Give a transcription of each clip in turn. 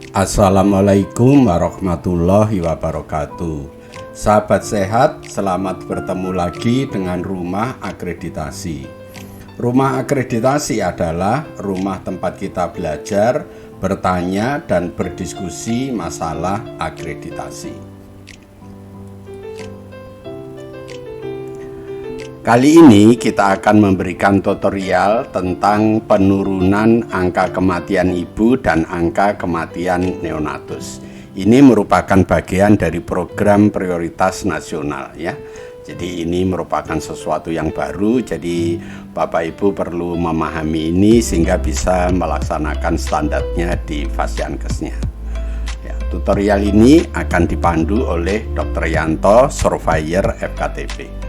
Assalamualaikum warahmatullahi wabarakatuh. Sahabat sehat, selamat bertemu lagi dengan Rumah Akreditasi. Rumah Akreditasi adalah rumah tempat kita belajar, bertanya, dan berdiskusi masalah akreditasi. Kali ini kita akan memberikan tutorial tentang penurunan angka kematian ibu dan angka kematian neonatus. Ini merupakan bagian dari program prioritas nasional ya. Jadi ini merupakan sesuatu yang baru, jadi Bapak Ibu perlu memahami ini sehingga bisa melaksanakan standarnya di Fasyankesnya. Ya, tutorial ini akan dipandu oleh Dr. Yanto, Surveyor FKTP.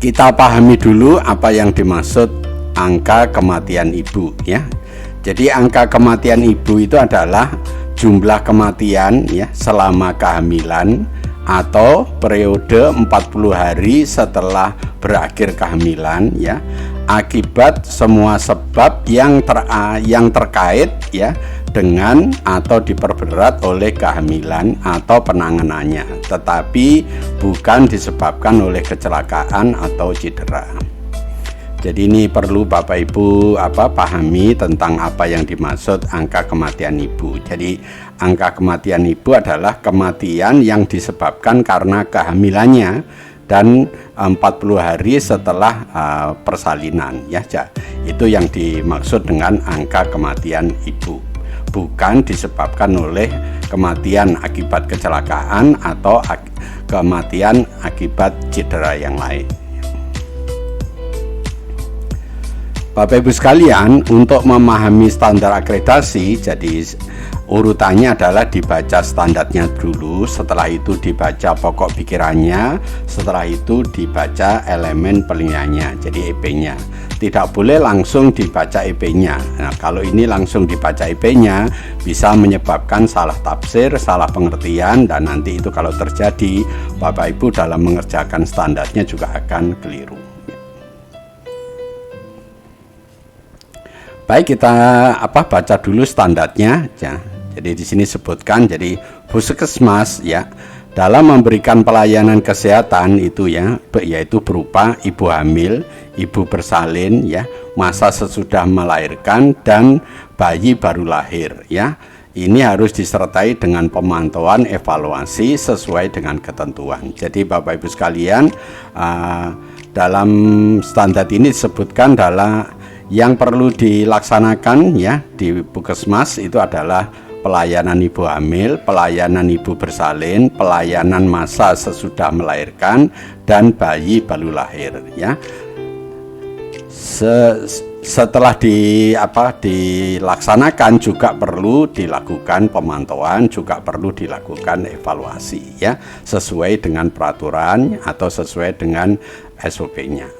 Kita pahami dulu apa yang dimaksud angka kematian ibu ya. Jadi angka kematian ibu itu adalah jumlah kematian ya selama kehamilan atau periode 40 hari setelah berakhir kehamilan ya, akibat semua sebab yang terkait ya dengan atau diperberat oleh kehamilan atau penanganannya, tetapi bukan disebabkan oleh kecelakaan atau cedera. Jadi ini perlu Bapak Ibu pahami tentang apa yang dimaksud angka kematian ibu. Jadi angka kematian ibu adalah kematian yang disebabkan karena kehamilannya dan 40 hari setelah persalinan ya. Itu yang dimaksud dengan angka kematian ibu. Bukan disebabkan oleh kematian akibat kecelakaan atau kematian akibat cedera yang lain. Bapak Ibu sekalian, untuk memahami standar akreditasi, jadi urutannya adalah dibaca standarnya dulu, setelah itu dibaca pokok pikirannya, setelah itu dibaca elemen penilaiannya, jadi EP-nya. Tidak boleh langsung dibaca EP-nya. Nah, kalau ini langsung dibaca EP-nya bisa menyebabkan salah tafsir, salah pengertian, dan nanti itu kalau terjadi, Bapak Ibu dalam mengerjakan standarnya juga akan keliru. Baik, kita baca dulu standarnya ya. Jadi di sini sebutkan, jadi Puskesmas ya dalam memberikan pelayanan kesehatan itu ya, yaitu berupa ibu hamil, ibu bersalin ya, masa sesudah melahirkan, dan bayi baru lahir ya. Ini harus disertai dengan pemantauan evaluasi sesuai dengan ketentuan. Jadi Bapak Ibu sekalian, dalam standar ini disebutkan adalah yang perlu dilaksanakan ya di Puskesmas itu adalah pelayanan ibu hamil, pelayanan ibu bersalin, pelayanan masa sesudah melahirkan, dan bayi baru lahir ya. Setelah dilaksanakan juga perlu dilakukan pemantauan, juga perlu dilakukan evaluasi ya, sesuai dengan peraturan atau sesuai dengan SOP-nya.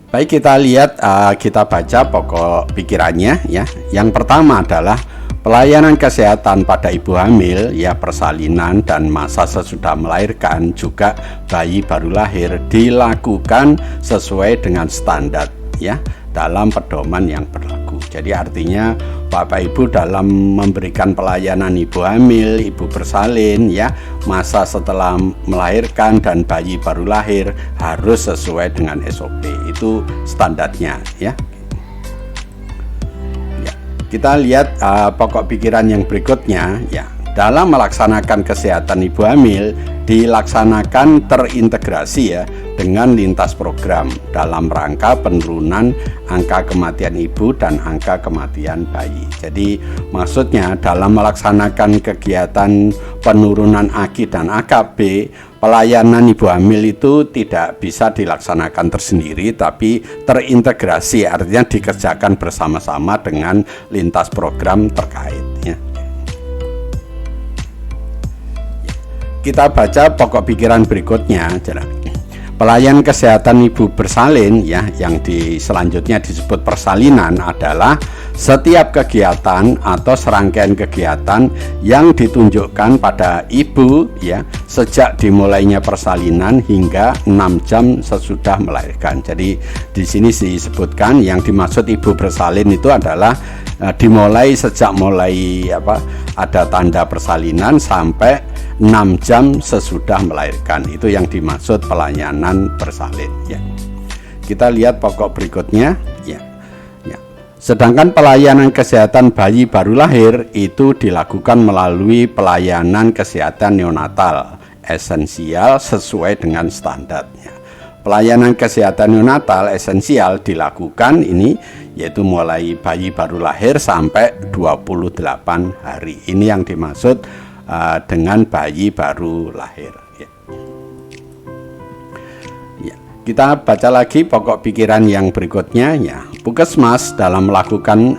Baik, kita lihat, kita baca pokok pikirannya ya. Yang pertama adalah pelayanan kesehatan pada ibu hamil ya, persalinan, dan masa sesudah melahirkan, juga bayi baru lahir dilakukan sesuai dengan standar ya dalam pedoman yang berlaku. Jadi artinya Bapak Ibu dalam memberikan pelayanan ibu hamil, ibu bersalin ya, masa setelah melahirkan, dan bayi baru lahir harus sesuai dengan SOP. Itu standarnya ya. Kita lihat pokok pikiran yang berikutnya ya. Dalam melaksanakan kesehatan ibu hamil dilaksanakan terintegrasi ya dengan lintas program dalam rangka penurunan angka kematian ibu dan angka kematian bayi. Jadi maksudnya dalam melaksanakan kegiatan penurunan AKI dan AKB, pelayanan ibu hamil itu tidak bisa dilaksanakan tersendiri tapi terintegrasi, artinya dikerjakan bersama-sama dengan lintas program terkait ya. Kita baca pokok pikiran berikutnya. Pelayanan kesehatan ibu bersalin ya, yang selanjutnya disebut persalinan adalah setiap kegiatan atau serangkaian kegiatan yang ditunjukkan pada ibu ya sejak dimulainya persalinan hingga 6 jam sesudah melahirkan. Jadi di sini disebutkan yang dimaksud ibu bersalin itu adalah dimulai sejak ada tanda persalinan sampai 6 jam sesudah melahirkan. Itu yang dimaksud pelayanan bersalin ya. Kita lihat pokok berikutnya ya. Sedangkan pelayanan kesehatan bayi baru lahir itu dilakukan melalui pelayanan kesehatan neonatal esensial sesuai dengan standarnya. Pelayanan kesehatan neonatal esensial dilakukan ini yaitu mulai bayi baru lahir sampai 28 hari. Ini yang dimaksud dengan bayi baru lahir ya. Kita baca lagi pokok pikiran yang berikutnya ya. Puskesmas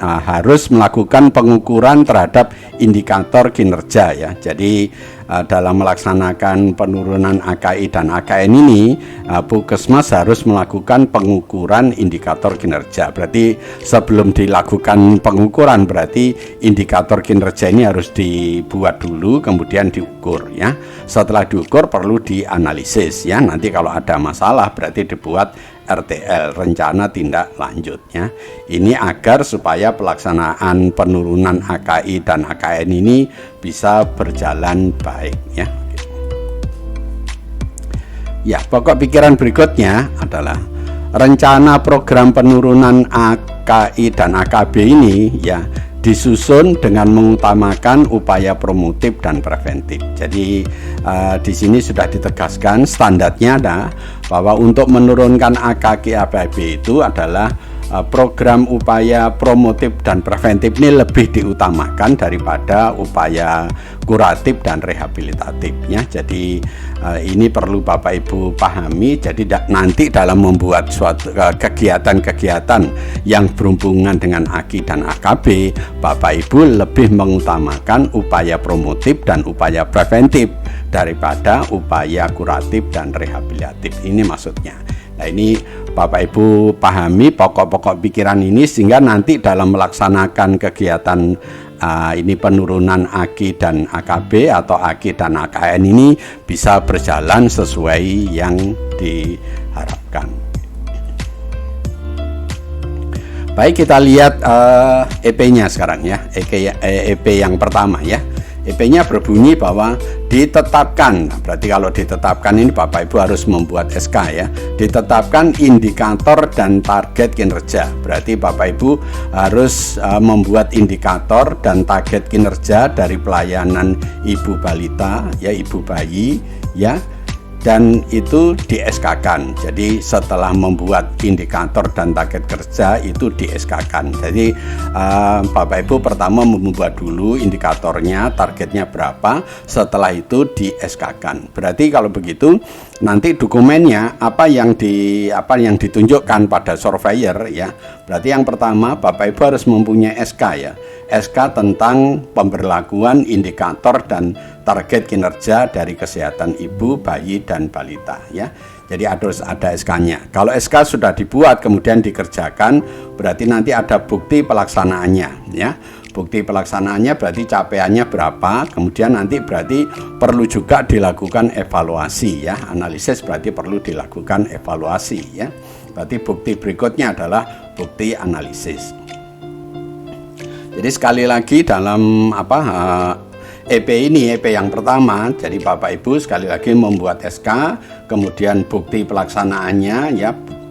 harus melakukan pengukuran terhadap indikator kinerja ya. Jadi dalam melaksanakan penurunan AKI dan AKN ini, Puskesmas harus melakukan pengukuran indikator kinerja. Berarti sebelum dilakukan pengukuran, berarti indikator kinerja ini harus dibuat dulu, kemudian diukur ya. Setelah diukur perlu dianalisis ya. Nanti kalau ada masalah berarti dibuat RTL, rencana tindak lanjut ya. Ini agar supaya pelaksanaan penurunan AKI dan AKN ini bisa berjalan baik ya. Ya, pokok pikiran berikutnya adalah rencana program penurunan AKI dan AKB ini ya disusun dengan mengutamakan upaya promotif dan preventif. Jadi di sini sudah ditegaskan standarnya bahwa untuk menurunkan AKI AKB itu adalah program upaya promotif dan preventif ini lebih diutamakan daripada upaya kuratif dan rehabilitatifnya. Jadi ini perlu Bapak Ibu pahami. Jadi nanti dalam membuat suatu kegiatan-kegiatan yang berhubungan dengan AKI dan AKB, Bapak Ibu lebih mengutamakan upaya promotif dan upaya preventif daripada upaya kuratif dan rehabilitatif. Ini maksudnya. Nah, ini Bapak Ibu pahami pokok-pokok pikiran ini sehingga nanti dalam melaksanakan kegiatan ini penurunan AKI dan AKB atau AKI dan AKN ini bisa berjalan sesuai yang diharapkan. Baik, kita lihat EP-nya sekarang ya. EP yang pertama ya. EP-nya berbunyi bahwa ditetapkan, berarti kalau ditetapkan ini Bapak Ibu harus membuat SK ya. Ditetapkan indikator dan target kinerja. Berarti Bapak Ibu harus membuat indikator dan target kinerja dari pelayanan ibu balita ya, ibu bayi ya. Dan itu di SK-kan. Jadi setelah membuat indikator dan target kerja itu di SK-kan. Jadi Bapak Ibu pertama membuat dulu indikatornya, targetnya berapa, setelah itu di SK-kan. Berarti kalau begitu nanti dokumennya apa yang ditunjukkan pada surveyor ya. Berarti yang pertama Bapak Ibu harus mempunyai SK ya. SK tentang pemberlakuan indikator dan target kinerja dari kesehatan ibu, bayi, dan balita ya. Jadi harus ada SK-nya. Kalau SK sudah dibuat kemudian dikerjakan, berarti nanti ada bukti pelaksanaannya ya. Bukti pelaksanaannya berarti capaiannya berapa, kemudian nanti berarti perlu juga dilakukan evaluasi ya. Analisis berarti perlu dilakukan evaluasi ya. Berarti bukti berikutnya adalah bukti analisis. Jadi sekali lagi dalam EP ini, EP yang pertama, jadi Bapak Ibu sekali lagi membuat SK, kemudian bukti pelaksanaannya ya,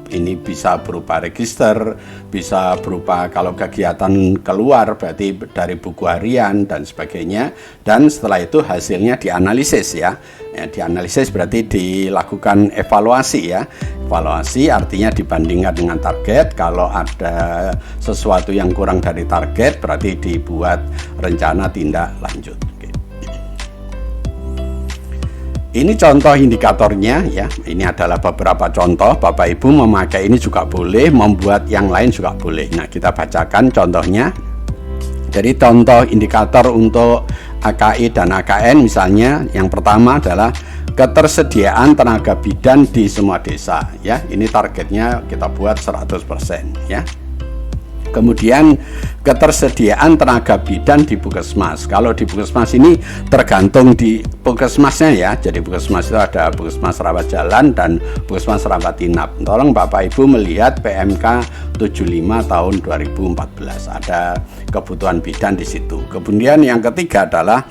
ini bisa berupa register, bisa berupa kalau kegiatan keluar berarti dari buku harian dan sebagainya, dan setelah itu hasilnya dianalisis ya. Dianalisis berarti dilakukan evaluasi ya. Evaluasi artinya dibandingkan dengan target. Kalau ada sesuatu yang kurang dari target berarti dibuat rencana tindak lanjut. Ini contoh indikatornya ya. Ini adalah beberapa contoh. Bapak Ibu memakai ini juga boleh, membuat yang lain juga boleh. Nah, kita bacakan contohnya. Jadi contoh indikator untuk AKI dan AKN misalnya yang pertama adalah ketersediaan tenaga bidan di semua desa ya. Ini targetnya kita buat 100% ya. Kemudian ketersediaan tenaga bidan di puskesmas. Kalau di puskesmas ini tergantung di puskesmasnya ya. Jadi puskesmas itu ada puskesmas rawat jalan dan puskesmas rawat inap. Tolong Bapak Ibu melihat PMK 75 tahun 2014. Ada kebutuhan bidan di situ. Kemudian yang ketiga adalah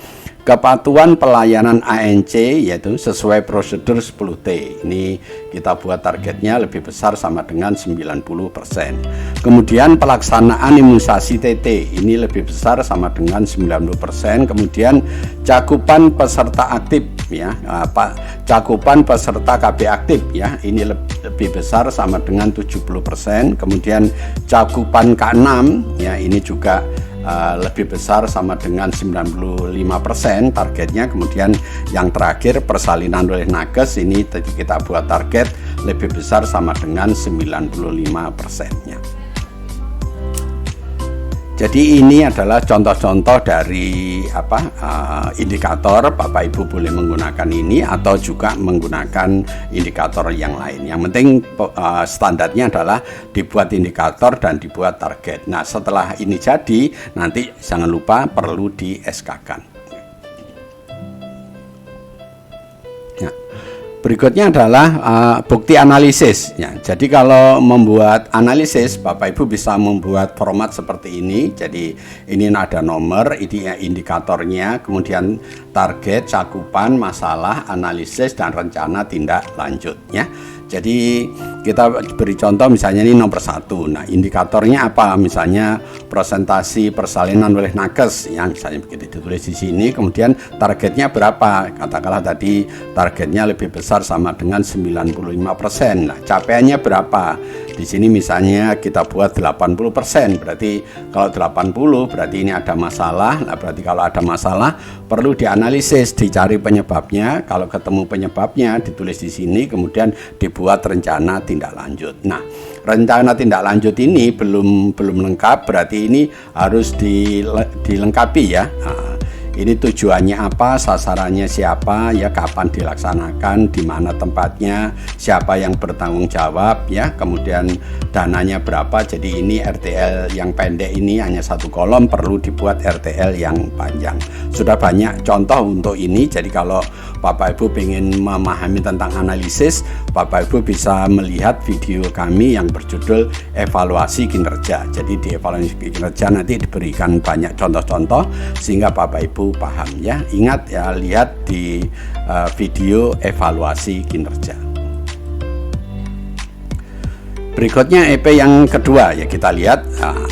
kepatuhan pelayanan ANC, yaitu sesuai prosedur 10T. Ini kita buat targetnya lebih besar sama dengan 90%. Kemudian pelaksanaan imunisasi TT, ini lebih besar sama dengan 90%. Kemudian cakupan peserta aktif ya, cakupan peserta KB aktif ya, ini lebih besar sama dengan 70%. Kemudian cakupan K6 ya, ini juga lebih besar sama dengan 95% targetnya. Kemudian yang terakhir persalinan oleh nakes, ini tadi kita buat target lebih besar sama dengan 95%-nya. Jadi ini adalah contoh-contoh dari indikator. Bapak Ibu boleh menggunakan ini atau juga menggunakan indikator yang lain. Yang penting standarnya adalah dibuat indikator dan dibuat target. Nah, setelah ini jadi, nanti jangan lupa perlu di SK-kan. Berikutnya adalah bukti analisis ya. Jadi kalau membuat analisis, Bapak Ibu bisa membuat format seperti ini. Jadi ini ada nomor, ini indikatornya, kemudian target, cakupan, masalah, analisis, dan rencana tindak lanjut ya. Jadi kita beri contoh misalnya ini nomor 1. Nah, indikatornya apa? Misalnya presentasi persalinan oleh nakes yang misalnya begitu ditulis di sini. Kemudian targetnya berapa? Katakanlah tadi targetnya lebih besar sama dengan 95%. Nah, capaiannya berapa? Di sini misalnya kita buat 80%. Berarti kalau 80 berarti ini ada masalah. Nah, berarti kalau ada masalah perlu dianalisis, dicari penyebabnya. Kalau ketemu penyebabnya ditulis di sini, kemudian dibuat rencana tindak lanjut. Nah, rencana tindak lanjut ini belum lengkap, berarti ini harus dilengkapi ya. Nah, ini tujuannya apa, sasarannya siapa, ya kapan dilaksanakan, di mana tempatnya, siapa yang bertanggung jawab, ya kemudian dananya berapa. Jadi ini RTL yang pendek ini hanya 1 kolom, perlu dibuat RTL yang panjang. Sudah banyak contoh untuk ini. Jadi kalau Bapak Ibu ingin memahami tentang analisis, Bapak Ibu bisa melihat video kami yang berjudul evaluasi kinerja. Jadi di evaluasi kinerja nanti diberikan banyak contoh-contoh sehingga Bapak Ibu paham ya. Ingat ya, lihat di video evaluasi kinerja. Berikutnya EP yang kedua ya, kita lihat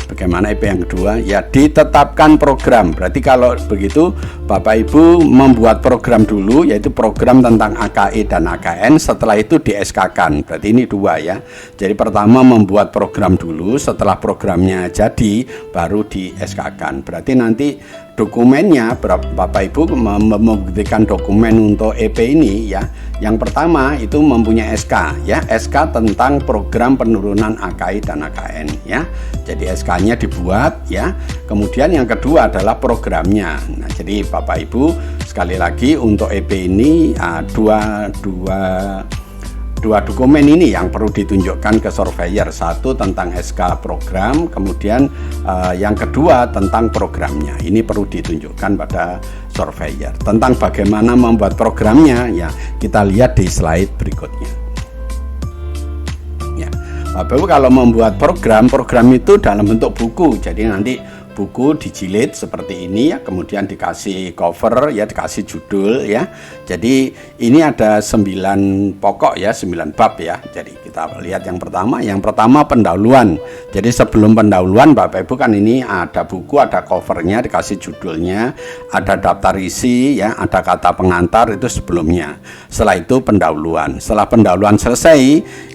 bagaimana EP yang kedua ya, ditetapkan program. Berarti kalau begitu Bapak Ibu membuat program dulu, yaitu program tentang AKE dan AKN, setelah itu di SK-kan. Berarti ini 2 ya. Jadi pertama membuat program dulu, setelah programnya jadi baru di SK-kan. Berarti nanti dokumennya Bapak Ibu membuktikan dokumen untuk EP ini ya. Yang pertama itu mempunyai SK ya, SK tentang program penurunan AKI dan AKN ya. Jadi SK-nya dibuat ya. Kemudian yang kedua adalah programnya. Nah, jadi Bapak Ibu sekali lagi untuk EP ini dua dokumen ini yang perlu ditunjukkan ke surveyor. Satu tentang SK program, kemudian yang kedua tentang programnya. Ini perlu ditunjukkan pada surveyor. Tentang bagaimana membuat programnya ya, kita lihat di slide berikutnya. Ya, Bapak Ibu kalau membuat program itu dalam bentuk buku. Jadi nanti buku dijilid seperti ini ya, kemudian dikasih cover ya, dikasih judul ya. Jadi ini ada 9 pokok ya, 9 bab ya. Jadi kita lihat yang pertama pendahuluan. Jadi sebelum pendahuluan Bapak Ibu kan ini ada buku, ada covernya, dikasih judulnya, ada daftar isi ya, ada kata pengantar, itu sebelumnya. Setelah itu pendahuluan. Setelah pendahuluan selesai,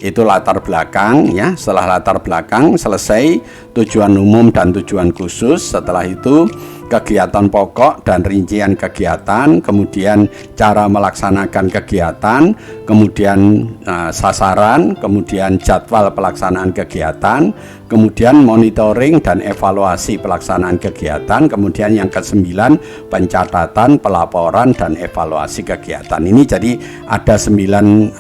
itu latar belakang ya. Setelah latar belakang selesai, tujuan umum dan tujuan khusus. Setelah itu kegiatan pokok dan rincian kegiatan, kemudian cara melaksanakan kegiatan, kemudian sasaran, kemudian jadwal pelaksanaan kegiatan, kemudian monitoring dan evaluasi pelaksanaan kegiatan, kemudian yang ke-9 pencatatan, pelaporan dan evaluasi kegiatan. Ini jadi ada 9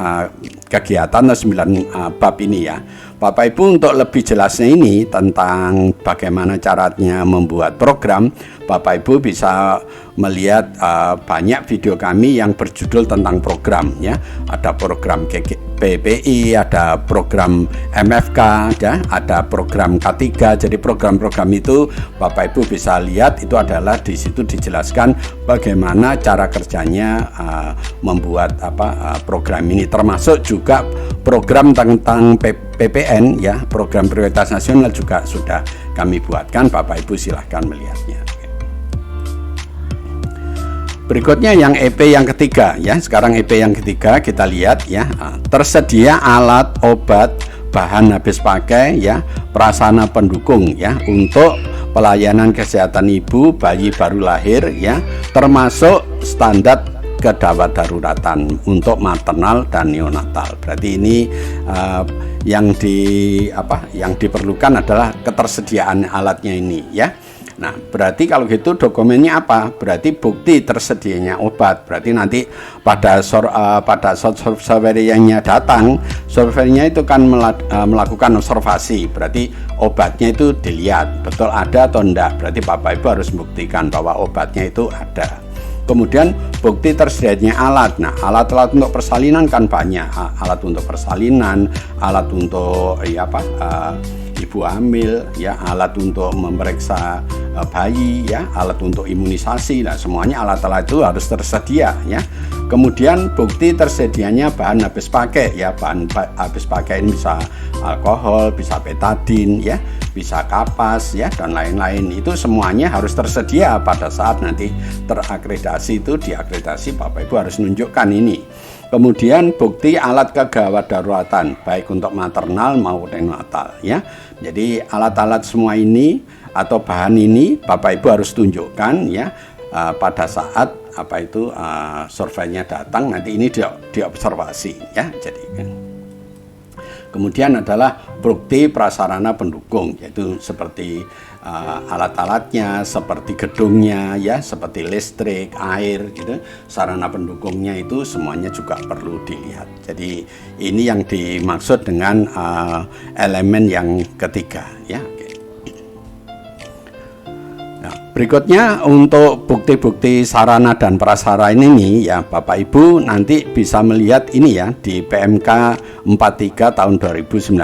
kegiatan atau 9 bab ini ya. Bapak Ibu, untuk lebih jelasnya ini tentang bagaimana caranya membuat program, Bapak Ibu bisa melihat banyak video kami yang berjudul tentang program ya. Ada program PPI, ada program MFK ya, ada program K3. Jadi program-program itu Bapak Ibu bisa lihat, itu adalah di situ dijelaskan bagaimana cara kerjanya membuat program ini, termasuk juga program tentang PPN ya, program prioritas nasional juga sudah kami buatkan. Bapak Ibu silahkan melihatnya. Berikutnya yang EP yang ketiga ya. Sekarang EP yang ketiga kita lihat ya. Tersedia alat, obat, bahan habis pakai ya, prasarana pendukung ya untuk pelayanan kesehatan ibu, bayi baru lahir ya, termasuk standar gawat daruratan untuk maternal dan neonatal. Berarti ini yang diperlukan adalah ketersediaan alatnya ini ya. Nah, berarti kalau gitu dokumennya apa? Berarti bukti tersedianya obat. Berarti nanti pada surveinya datang, surveinya itu kan melakukan observasi. Berarti obatnya itu dilihat betul ada atau enggak. Berarti Bapak Ibu harus membuktikan bahwa obatnya itu ada. Kemudian bukti tersedianya alat. Nah, alat-alat untuk persalinan kan banyak. Alat untuk persalinan, alat untuk ibu hamil ya, alat untuk memeriksa bayi ya, alat untuk imunisasi. Nah, semuanya alat-alat itu harus tersedia ya. Kemudian bukti tersedianya bahan habis pakai ya. Bahan habis pakai ini bisa alkohol, bisa betadin ya, bisa kapas ya, dan lain-lain. Itu semuanya harus tersedia pada saat nanti terakreditasi. Itu diakreditasi Bapak Ibu harus nunjukkan ini. Kemudian bukti alat kegawat daruratan baik untuk maternal maupun neonatal ya. Jadi alat-alat semua ini atau bahan ini Bapak Ibu harus tunjukkan ya pada saat surveinya datang, nanti ini diobservasi ya. Jadi kemudian adalah bukti prasarana pendukung, yaitu seperti alat-alatnya, seperti gedungnya ya, seperti listrik, air gitu. Sarana pendukungnya itu semuanya juga perlu dilihat. Jadi ini yang dimaksud dengan elemen yang ketiga ya. Nah, berikutnya untuk bukti-bukti sarana dan prasarana ini ya, Bapak Ibu nanti bisa melihat ini ya di PMK 43 tahun 2019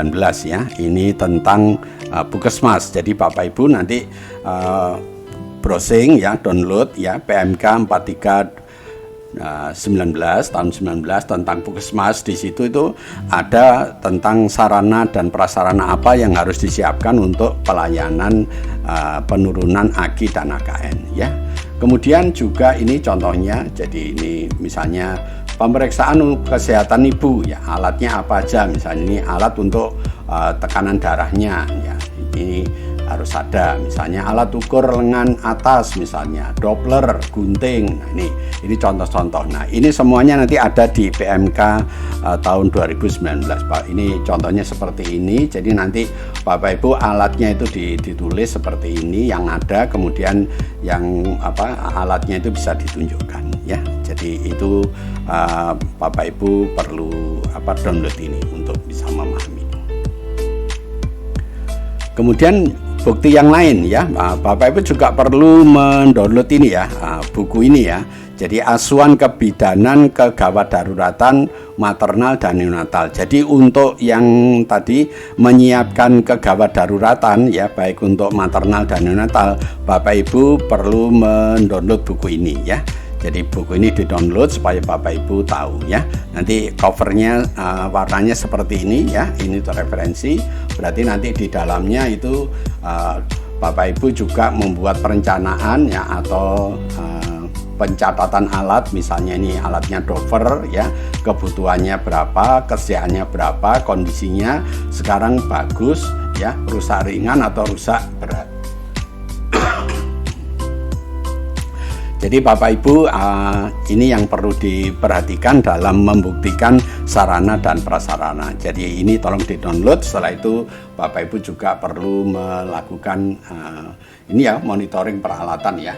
ya. Ini tentang Puskesmas. Jadi Bapak Ibu nanti browsing ya, download ya PMK 43 tahun 19 tentang Puskesmas. Di situ itu ada tentang sarana dan prasarana apa yang harus disiapkan untuk pelayanan penurunan AGI dan AKN ya. Kemudian juga ini contohnya, jadi ini misalnya pemeriksaan kesehatan ibu ya, alatnya apa aja. Misalnya ini alat untuk tekanan darahnya ya, ini harus ada. Misalnya alat ukur lengan atas, misalnya Doppler, gunting. Nah, ini contoh-contoh. Nah, ini semuanya nanti ada di PMK tahun 2019 Pak. Ini contohnya seperti ini. Jadi nanti Bapak Ibu alatnya itu ditulis seperti ini yang ada, kemudian yang alatnya itu bisa ditunjukkan ya. Jadi itu Bapak Ibu perlu download ini untuk bisa memahami. Kemudian bukti yang lain ya, Bapak Ibu juga perlu mendownload ini ya, buku ini ya. Jadi asuhan kebidanan kegawat daruratan maternal dan neonatal. Jadi untuk yang tadi menyiapkan kegawat daruratan ya, baik untuk maternal dan neonatal, Bapak Ibu perlu mendownload buku ini ya. Jadi buku ini di-download supaya Bapak Ibu tahu ya. Nanti covernya warnanya seperti ini ya. Ini itu referensi. Berarti nanti di dalamnya itu Bapak Ibu juga membuat perencanaan ya, atau pencatatan alat. Misalnya ini alatnya Doppler ya, kebutuhannya berapa, kesediaannya berapa, kondisinya sekarang bagus ya, rusak ringan atau rusak berat. Jadi Bapak Ibu, ini yang perlu diperhatikan dalam membuktikan sarana dan prasarana. Jadi ini tolong di-download. Setelah itu Bapak Ibu juga perlu melakukan ini ya, monitoring peralatan ya.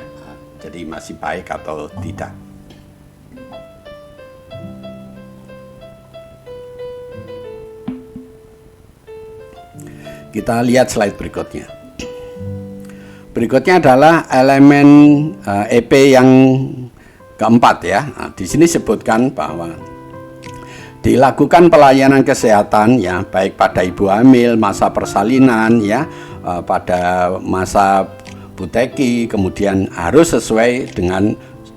Jadi masih baik atau tidak. Kita lihat slide berikutnya. Berikutnya adalah elemen EP yang keempat ya. Nah, di sini sebutkan bahwa dilakukan pelayanan kesehatan ya, baik pada ibu hamil, masa persalinan ya, pada masa buteki, kemudian harus sesuai dengan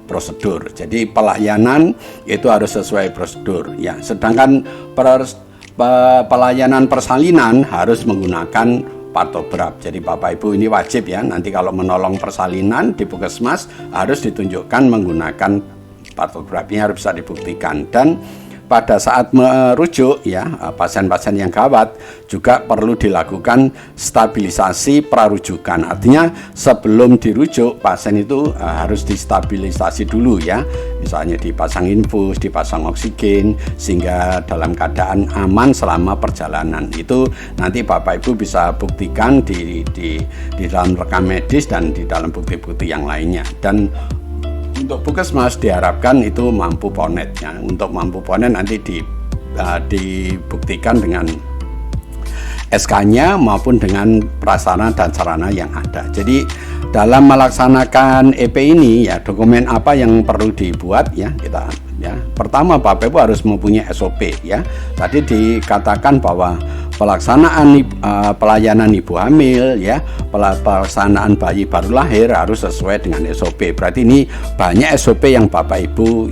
prosedur. Jadi pelayanan itu harus sesuai prosedur ya. Sedangkan pelayanan persalinan harus menggunakan patograf. Jadi Bapak Ibu ini wajib ya, nanti kalau menolong persalinan di puskesmas harus ditunjukkan menggunakan patograf. Ini harus bisa dibuktikan. Dan pada saat merujuk ya, pasien-pasien yang gawat juga perlu dilakukan stabilisasi prarujukan. Artinya sebelum dirujuk pasien itu harus distabilisasi dulu ya. Misalnya dipasang infus, dipasang oksigen sehingga dalam keadaan aman selama perjalanan. Itu nanti Bapak Ibu bisa buktikan di dalam rekam medis dan di dalam bukti-bukti yang lainnya. Dan untuk puskesmas diharapkan itu mampu ponetnya. Untuk mampu ponet nanti dibuktikan dengan SK-nya maupun dengan prasarana dan sarana yang ada. Jadi dalam melaksanakan EP ini ya, dokumen apa yang perlu dibuat ya, kita ya. Pertama Bapak Ibu harus mempunyai SOP ya. Tadi dikatakan bahwa pelaksanaan pelayanan ibu hamil ya, pelaksanaan bayi baru lahir harus sesuai dengan SOP. Berarti ini banyak SOP yang Bapak Ibu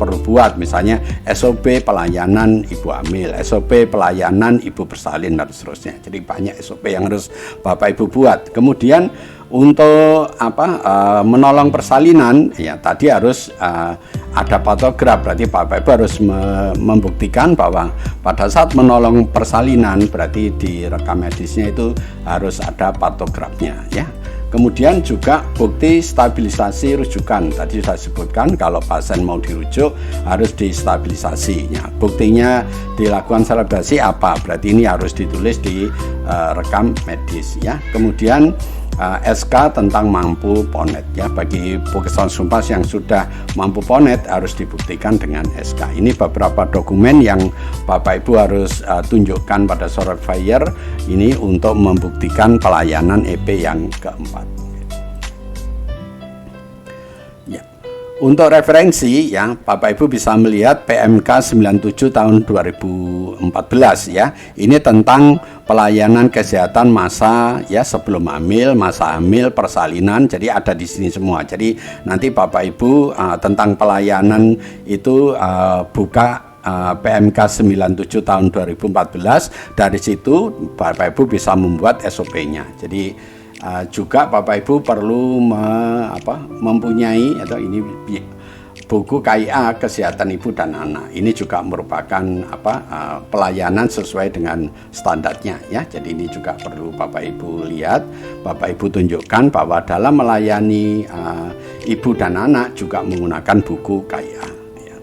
perlu buat. Misalnya SOP pelayanan ibu hamil, SOP pelayanan ibu bersalin dan seterusnya. Jadi banyak SOP yang harus Bapak Ibu buat. Kemudian untuk menolong persalinan ya, tadi harus ada patograf. Berarti Bapak Ibu harus membuktikan bahwa pada saat menolong persalinan berarti di rekam medisnya itu harus ada patografnya ya. Kemudian juga bukti stabilisasi rujukan. Tadi saya sebutkan kalau pasien mau dirujuk harus distabilisasi ya. Buktinya dilakukan selebrasi apa? Berarti ini harus ditulis di rekam medis ya. Kemudian SK tentang mampu ponet ya, bagi puskesmas yang sudah mampu ponet harus dibuktikan dengan SK. Ini beberapa dokumen yang Bapak Ibu harus tunjukkan pada surveyor ini untuk membuktikan pelayanan EP yang keempat. Ya. Untuk referensi ya, Bapak Ibu bisa melihat PMK 97 tahun 2014 ya. Ini tentang pelayanan kesehatan masa ya, sebelum hamil, masa hamil, persalinan. Jadi ada di sini semua. Jadi nanti Bapak Ibu tentang pelayanan itu buka PMK 97 tahun 2014. Dari situ Bapak Ibu bisa membuat SOP-nya. Jadi juga Bapak Ibu perlu mempunyai atau ini buku KIA Kesehatan Ibu dan Anak. Ini juga merupakan pelayanan sesuai dengan standarnya ya. Jadi ini juga perlu Bapak Ibu lihat, Bapak Ibu tunjukkan bahwa dalam melayani ibu dan anak juga menggunakan buku KIA ya.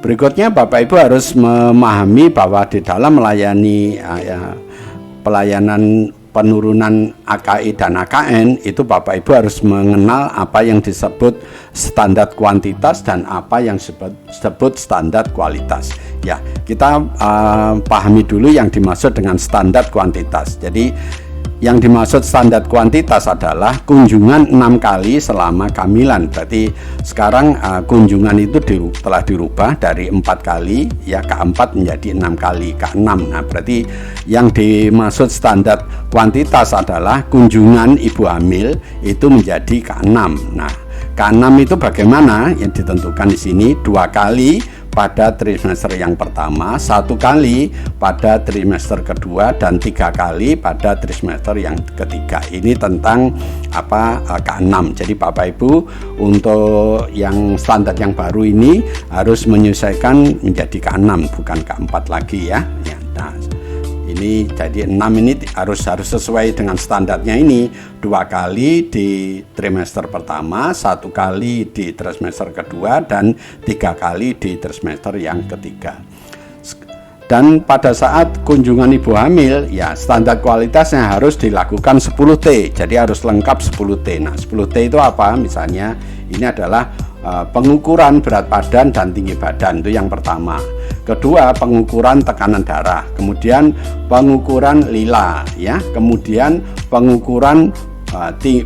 Berikutnya Bapak Ibu harus memahami bahwa di dalam melayani pelayanan penurunan AKI dan AKN itu Bapak Ibu harus mengenal apa yang disebut standar kuantitas dan apa yang disebut standar kualitas. Ya, kita pahami dulu yang dimaksud dengan standar kuantitas. Jadi yang dimaksud standar kuantitas adalah kunjungan 6 kali selama kehamilan. Berarti sekarang kunjungan itu telah dirubah dari 4 kali ya, K4 menjadi 6 kali, K6. Nah, berarti yang dimaksud standar kuantitas adalah kunjungan ibu hamil itu menjadi K6. Nah, K6 itu bagaimana? Yang ditentukan di sini 2 kali pada trimester yang pertama, 1 kali pada trimester kedua, dan 3 kali pada trimester yang ketiga. Ini tentang K6. Jadi Bapak Ibu untuk yang standar yang baru ini harus menyesuaikan menjadi K6 bukan K4 lagi ya. Nah, Ini jadi 6 ini harus sesuai dengan standarnya ini, 2 kali di trimester pertama, 1 kali di trimester kedua, dan 3 kali di trimester yang ketiga. Dan pada saat kunjungan ibu hamil, ya standar kualitasnya harus dilakukan 10T, jadi harus lengkap 10T. Nah 10T itu apa? Misalnya ini adalah pengukuran berat badan dan tinggi badan, itu yang pertama. Kedua, pengukuran tekanan darah, kemudian pengukuran lila, ya, kemudian pengukuran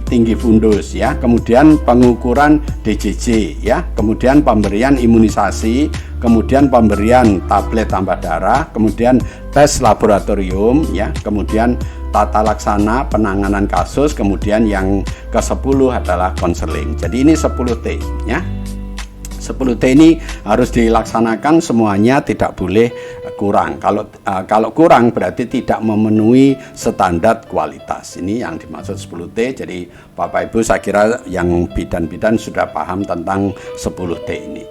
tinggi fundus, ya, kemudian pengukuran DJJ, ya, kemudian pemberian imunisasi, kemudian pemberian tablet tambah darah, kemudian tes laboratorium, ya, kemudian tata laksana penanganan kasus, kemudian yang ke-10 adalah konseling. Jadi ini 10T, ya. 10T ini harus dilaksanakan semuanya, tidak boleh kurang. Kalau kurang berarti tidak memenuhi standar kualitas. Ini yang dimaksud 10T. Jadi Bapak Ibu saya kira yang bidan-bidan sudah paham tentang 10T ini.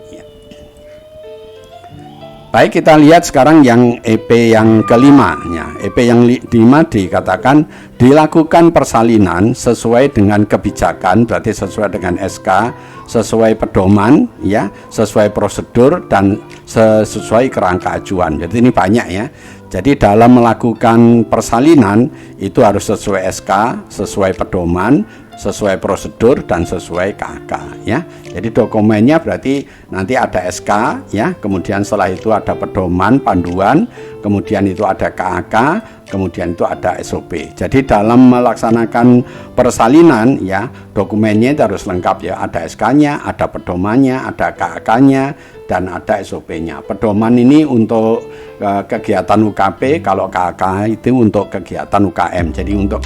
Baik, kita lihat sekarang yang EP yang kelima, ya. EP yang kelima dikatakan dilakukan persalinan sesuai dengan kebijakan, berarti sesuai dengan SK, sesuai pedoman, ya, sesuai prosedur dan sesuai kerangka acuan. Jadi ini banyak, ya. Jadi dalam melakukan persalinan itu harus sesuai SK, sesuai pedoman, sesuai prosedur dan sesuai KK, ya. Jadi dokumennya berarti nanti ada SK, ya, kemudian setelah itu ada pedoman panduan, kemudian itu ada KK, kemudian itu ada SOP. Jadi dalam melaksanakan persalinan, ya, dokumennya itu harus lengkap, ya, ada SK-nya, ada pedomannya, ada KK-nya, dan ada SOP-nya. Pedoman ini untuk kegiatan UKP, kalau KK itu untuk kegiatan UKM, jadi untuk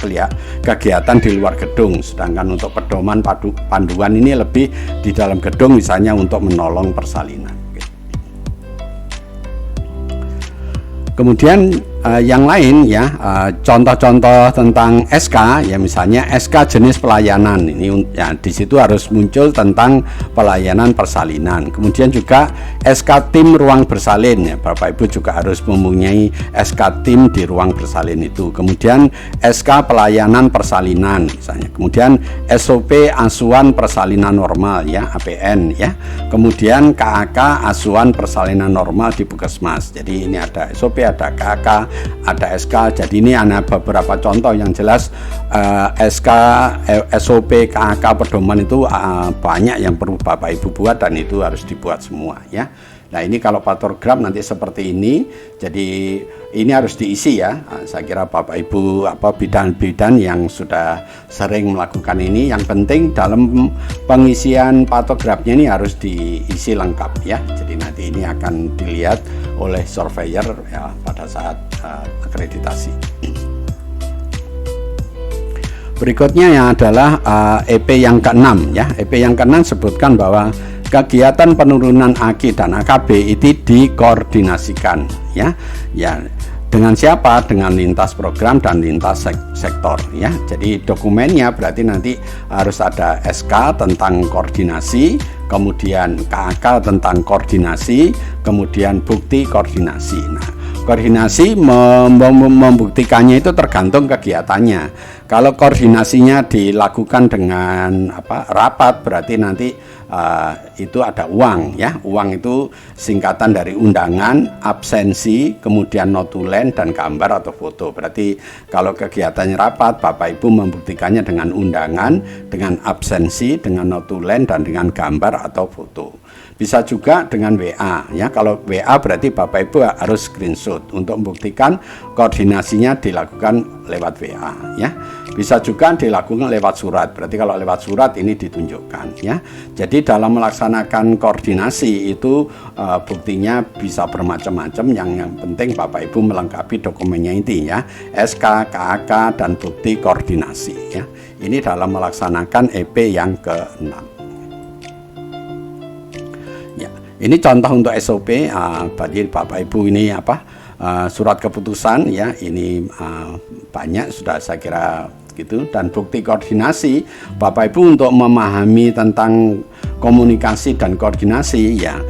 kegiatan di luar gedung. Sedangkan untuk pedoman panduan ini lebih di dalam gedung, misalnya untuk menolong persalinan. Kemudian yang lain, ya, contoh-contoh tentang SK, ya, misalnya SK jenis pelayanan ini, ya, di situ harus muncul tentang pelayanan persalinan. Kemudian juga SK tim ruang bersalin, ya, Bapak Ibu juga harus mempunyai SK tim di ruang bersalin itu. Kemudian SK pelayanan persalinan misalnya. Kemudian SOP asuhan persalinan normal, ya, APN, ya. Kemudian KAK asuhan persalinan normal di puskesmas. Jadi ini ada SOP, ada KAK, ada SK. Jadi ini ada beberapa contoh yang jelas. SK, SOP, KAK, pedoman itu banyak yang perlu Bapak Ibu buat, dan itu harus dibuat semua, ya. Nah ini kalau patogram nanti seperti ini. Jadi ini harus diisi, ya. Saya kira Bapak Ibu bidan-bidan yang sudah sering melakukan ini, yang penting dalam pengisian patogramnya ini harus diisi lengkap, ya. Jadi nanti ini akan dilihat oleh surveyor, ya, pada saat akreditasi. Berikutnya yang adalah EP yang ke-6, ya. EP yang ke-6 sebutkan bahwa kegiatan penurunan AKI dan AKB itu dikoordinasikan, ya. Ya, dengan siapa? Dengan lintas program dan lintas sektor, ya. Jadi dokumennya berarti nanti harus ada SK tentang koordinasi, kemudian KAK tentang koordinasi, kemudian bukti koordinasi. Nah, koordinasi membuktikannya itu tergantung kegiatannya. Kalau koordinasinya dilakukan dengan rapat, berarti nanti itu ada uang, ya. Uang itu singkatan dari undangan, absensi, kemudian notulen dan gambar atau foto. Berarti kalau kegiatannya rapat, Bapak Ibu membuktikannya dengan undangan, dengan absensi, dengan notulen dan dengan gambar atau foto. Bisa juga dengan WA, ya. Kalau WA berarti Bapak Ibu harus screenshot untuk membuktikan koordinasinya dilakukan lewat WA, ya. Bisa juga dilakukan lewat surat. Berarti kalau lewat surat ini ditunjukkan, ya. Jadi dalam melaksanakan koordinasi itu buktinya bisa bermacam-macam. Yang penting Bapak Ibu melengkapi dokumennya ini, ya. SK, KAK dan bukti koordinasi, ya. Ini dalam melaksanakan EP yang ke-6. Ini contoh untuk SOP, bagi Bapak Ibu ini surat keputusan, ya. Ini banyak sudah saya kira gitu. Dan bukti koordinasi, Bapak Ibu untuk memahami tentang komunikasi dan koordinasi ya,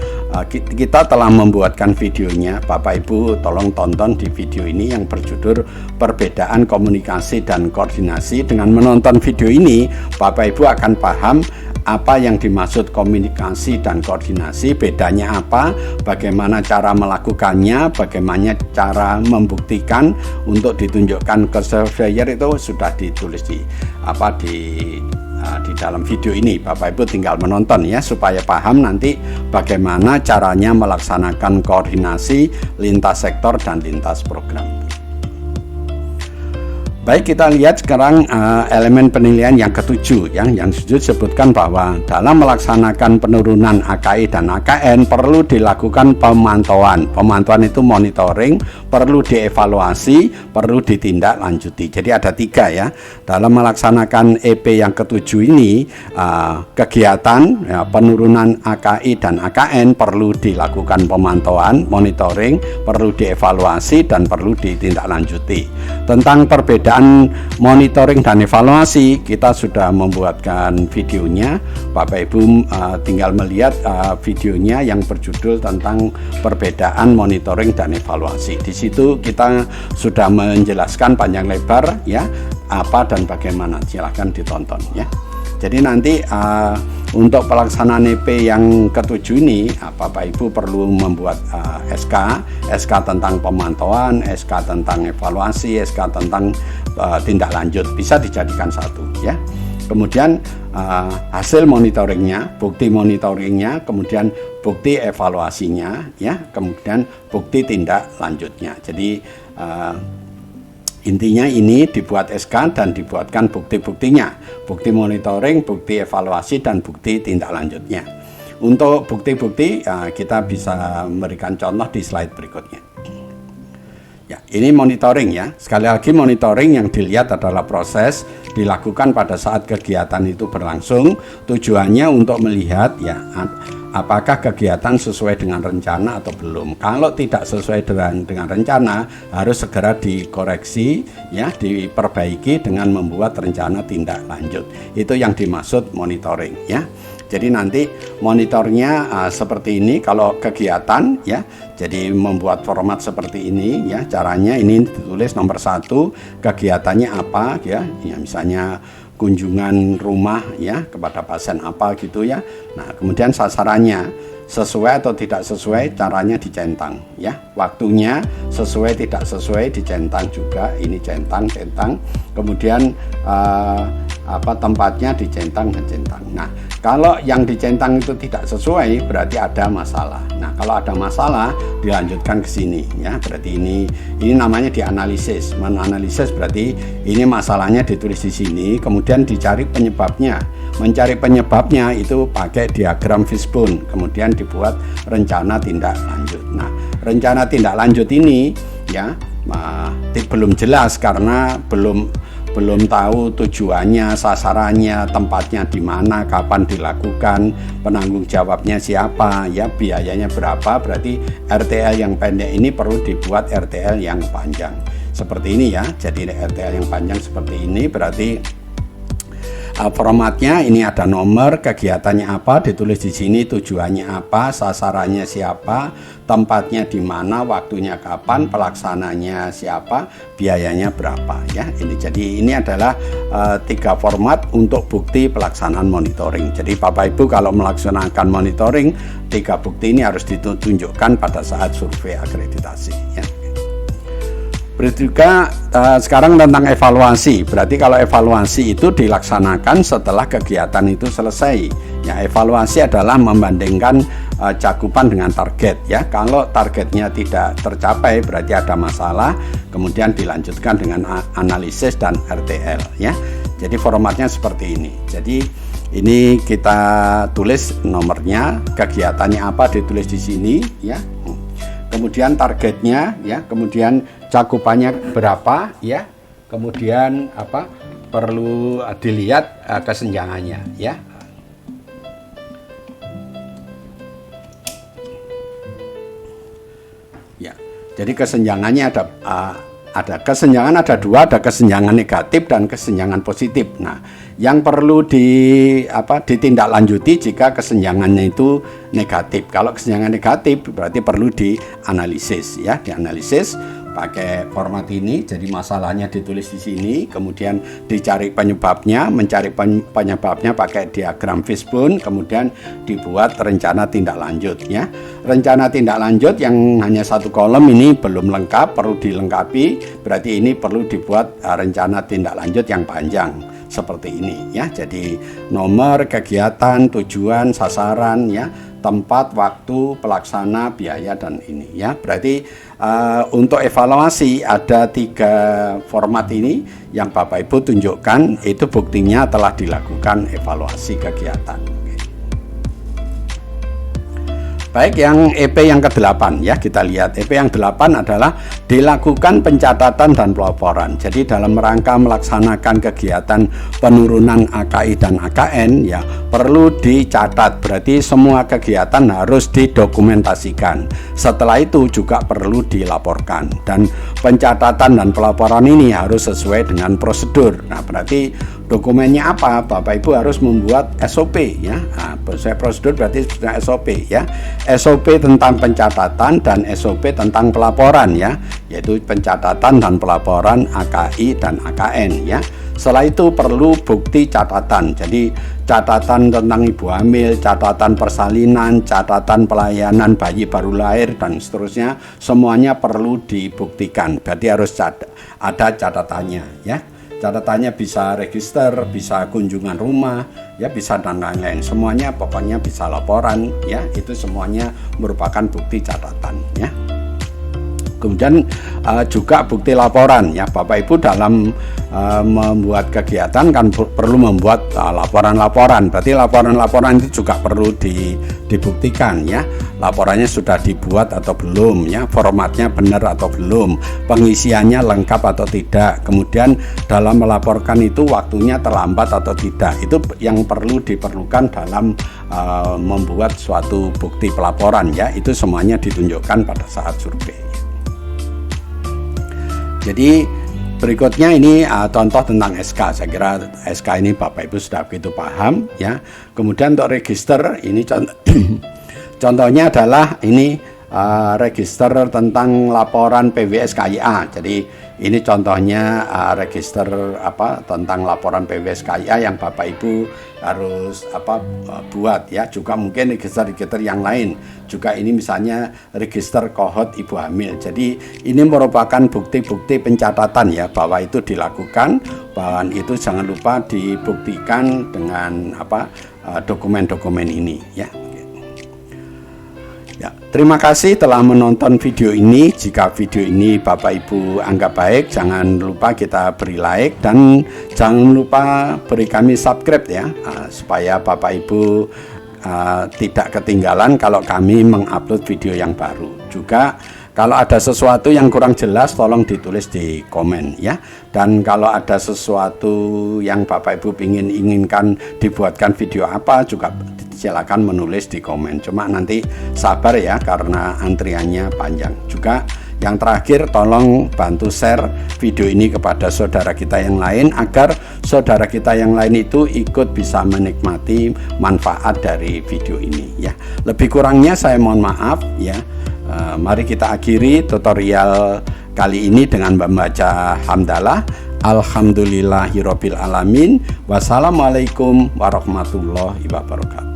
kita telah membuatkan videonya. Bapak Ibu tolong tonton di video ini yang berjudul perbedaan komunikasi dan koordinasi. Dengan menonton video ini, Bapak Ibu akan paham apa yang dimaksud komunikasi dan koordinasi, bedanya apa, bagaimana cara melakukannya, bagaimana cara membuktikan untuk ditunjukkan ke surveyor, itu sudah ditulis di dalam video ini. Bapak Ibu tinggal menonton ya, supaya paham nanti bagaimana caranya melaksanakan koordinasi lintas sektor dan lintas program. Baik, kita lihat sekarang elemen penilaian yang ketujuh ya, yang disebutkan bahwa dalam melaksanakan penurunan AKI dan AKN perlu dilakukan pemantauan. Pemantauan itu monitoring, perlu dievaluasi, perlu ditindaklanjuti. Jadi ada 3 ya. Dalam melaksanakan EP yang ketujuh ini, kegiatan ya, penurunan AKI dan AKN perlu dilakukan pemantauan, monitoring, perlu dievaluasi, dan perlu ditindaklanjuti. Tentang perbedaan monitoring dan evaluasi, kita sudah membuatkan videonya. Bapak Ibu tinggal melihat videonya yang berjudul tentang perbedaan monitoring dan evaluasi. Di situ kita sudah menjelaskan panjang lebar ya, apa dan bagaimana. Silahkan ditonton ya. Jadi nanti untuk pelaksanaan EP yang ketujuh ini, Bapak Ibu perlu membuat SK tentang pemantauan, SK tentang evaluasi, SK tentang tindak lanjut, bisa dijadikan satu ya. Kemudian hasil monitoringnya, bukti monitoringnya, kemudian bukti evaluasinya ya, kemudian bukti tindak lanjutnya. Jadi intinya ini dibuat SK dan dibuatkan bukti-buktinya, bukti monitoring, bukti evaluasi, dan bukti tindak lanjutnya. Untuk bukti-bukti kita bisa memberikan contoh di slide berikutnya. Ya, ini monitoring ya. Sekali lagi, monitoring yang dilihat adalah proses dilakukan pada saat kegiatan itu berlangsung. Tujuannya untuk melihat ya, apakah kegiatan sesuai dengan rencana atau belum. Kalau tidak sesuai dengan rencana, harus segera dikoreksi ya, diperbaiki dengan membuat rencana tindak lanjut. Itu yang dimaksud monitoring ya. Jadi nanti monitornya seperti ini kalau kegiatan ya. Jadi membuat format seperti ini ya. Caranya ini ditulis nomor 1, kegiatannya apa ya. Ya misalnya kunjungan rumah ya kepada pasien apa gitu ya. Nah, kemudian sasarannya sesuai atau tidak sesuai, caranya dicentang ya. Waktunya sesuai tidak sesuai dicentang juga. Ini centang. Kemudian tempatnya dicentang. Nah, kalau yang dicentang itu tidak sesuai, berarti ada masalah. Nah, kalau ada masalah dilanjutkan ke sini ya. Berarti ini namanya dianalisis. Menganalisis berarti ini masalahnya ditulis di sini, kemudian dicari penyebabnya. Mencari penyebabnya itu pakai diagram fishbone, kemudian dibuat rencana tindak lanjut. Nah, rencana tindak lanjut ini ya belum jelas karena belum tahu tujuannya, sasarannya, tempatnya di mana, kapan dilakukan, penanggung jawabnya siapa, ya biayanya berapa. Berarti RTL yang pendek ini perlu dibuat RTL yang panjang. Seperti ini ya. Jadi RTL yang panjang seperti ini berarti formatnya ini ada nomor, kegiatannya apa, ditulis di sini, tujuannya apa, sasarannya siapa, tempatnya di mana, waktunya kapan, pelaksananya siapa, biayanya berapa ya. Ini adalah 3 format untuk bukti pelaksanaan monitoring. Jadi Bapak Ibu kalau melaksanakan monitoring, 3 bukti ini harus ditunjukkan pada saat survei akreditasi ya. Juga sekarang tentang evaluasi. Berarti kalau evaluasi itu dilaksanakan setelah kegiatan itu selesai. Ya, evaluasi adalah membandingkan cakupan dengan target ya. Kalau targetnya tidak tercapai berarti ada masalah, kemudian dilanjutkan dengan analisis dan RTL ya. Jadi formatnya seperti ini. Jadi ini kita tulis nomornya, kegiatannya apa ditulis di sini ya. Kemudian targetnya ya, kemudian cakupannya berapa ya, kemudian perlu dilihat kesenjangannya ya. Ya, jadi kesenjangannya ada kesenjangan, ada dua, ada kesenjangan negatif dan kesenjangan positif. Nah, yang perlu ditindaklanjuti jika kesenjangannya itu negatif. Kalau kesenjangan negatif berarti perlu dianalisis, ya, dianalisis pakai format ini. Jadi masalahnya ditulis di sini, kemudian dicari penyebabnya, mencari penyebabnya pakai diagram fishbone, kemudian dibuat rencana tindak lanjut, ya. Rencana tindak lanjut yang hanya satu kolom ini belum lengkap, perlu dilengkapi. Berarti ini perlu dibuat rencana tindak lanjut yang panjang seperti ini, ya. Jadi nomor, kegiatan, tujuan, sasaran, ya, tempat, waktu, pelaksana, biaya, dan ini, ya. Berarti untuk evaluasi ada 3 format ini yang Bapak Ibu tunjukkan, itu buktinya telah dilakukan evaluasi kegiatan. Baik, yang EP yang ke-8, ya, kita lihat EP yang 8 adalah dilakukan pencatatan dan pelaporan. Jadi dalam rangka melaksanakan kegiatan penurunan AKI dan AKN, ya, perlu dicatat. Berarti semua kegiatan harus didokumentasikan. Setelah itu juga perlu dilaporkan, dan pencatatan dan pelaporan ini harus sesuai dengan prosedur. Nah, berarti dokumennya apa? Bapak Ibu harus membuat SOP, ya. Nah, sesuai prosedur berarti sudah SOP, ya. SOP tentang pencatatan dan SOP tentang pelaporan, ya, yaitu pencatatan dan pelaporan AKI dan AKN, ya. Setelah itu perlu bukti catatan. Jadi catatan tentang ibu hamil, catatan persalinan, catatan pelayanan bayi baru lahir, dan seterusnya, semuanya perlu dibuktikan. Berarti harus ada catatannya, ya. Catatannya bisa register, bisa kunjungan rumah, ya, bisa dan lain-lain. Semuanya pokoknya bisa laporan, ya. Itu semuanya merupakan bukti catatan, ya. Kemudian juga bukti laporan, ya. Bapak Ibu dalam membuat kegiatan kan perlu membuat laporan-laporan. Berarti laporan-laporan itu juga perlu dibuktikan, ya. Laporannya sudah dibuat atau belum, ya. Formatnya benar atau belum, pengisiannya lengkap atau tidak. Kemudian dalam melaporkan itu waktunya terlambat atau tidak. Itu yang perlu diperlukan dalam membuat suatu bukti pelaporan, ya. Itu semuanya ditunjukkan pada saat survei. Jadi berikutnya ini contoh tentang SK. Saya kira SK ini Bapak Ibu sudah begitu paham, ya. Kemudian untuk register ini contohnya adalah ini register tentang laporan PWS KIA. Jadi ini contohnya register tentang laporan PWS KIA yang Bapak Ibu harus buat, ya. Juga mungkin register-register yang lain. Juga ini misalnya register kohort ibu hamil. Jadi ini merupakan bukti-bukti pencatatan, ya, bahwa itu dilakukan, bahwa itu jangan lupa dibuktikan dengan dokumen-dokumen ini, ya. Ya, terima kasih telah menonton video ini. Jika video ini Bapak Ibu anggap baik, jangan lupa kita beri like, dan jangan lupa beri kami subscribe, ya, supaya Bapak Ibu tidak ketinggalan kalau kami mengupload video yang baru. Juga kalau ada sesuatu yang kurang jelas, tolong ditulis di komen, ya. Dan kalau ada sesuatu yang Bapak Ibu inginkan dibuatkan video apa, juga silakan menulis di komen. Cuma nanti sabar, ya, karena antriannya panjang. Juga yang terakhir, tolong bantu share video ini kepada saudara kita yang lain, agar saudara kita yang lain itu ikut bisa menikmati manfaat dari video ini, ya. Lebih kurangnya saya mohon maaf, ya. Mari kita akhiri tutorial kali ini dengan membaca hamdalah. Alhamdulillahirabbil alamin. Wassalamualaikum warahmatullahi wabarakatuh.